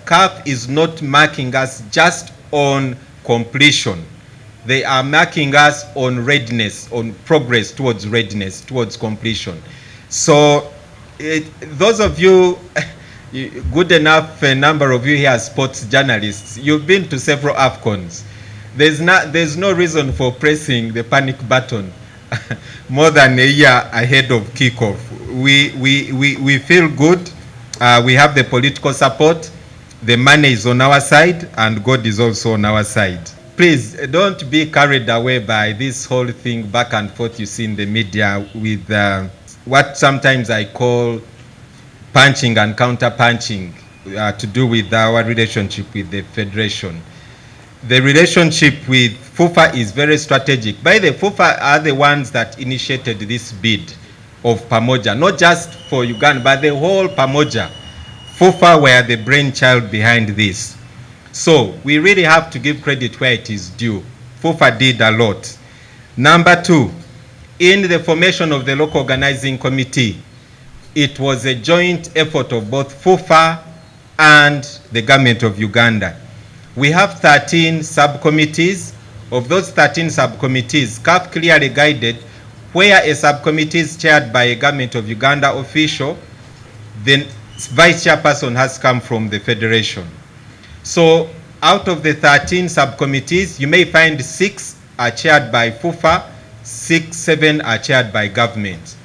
CAF is not marking us just on completion. They are marking us on readiness, on progress towards readiness, towards completion. So those of you, good enough, a number of you here are sports journalists, you've been to several Afcons. There's no reason for pressing the panic button more than a year ahead of kickoff. We feel good. We have the political support. The money is on our side, and God is also on our side. Please don't be carried away by this whole thing back and forth you see in the media with what sometimes I call punching and counter-punching to do with our relationship with the Federation. The relationship with FUFA is very strategic. By the FUFA are the ones that initiated this bid of Pamoja, not just for Uganda, but the whole Pamoja. FUFA were the brainchild behind this. So we really have to give credit where it is due. FUFA did a lot. Number two, in the formation of the local organizing committee, it was a joint effort of both FUFA and the government of Uganda. We have 13 subcommittees. Of those 13 subcommittees, CAF clearly guided where a subcommittee is chaired by a government of Uganda official, then vice chairperson has come from the Federation. So out of the 13 subcommittees, you may find 6 are chaired by FUFA, 7 are chaired by government.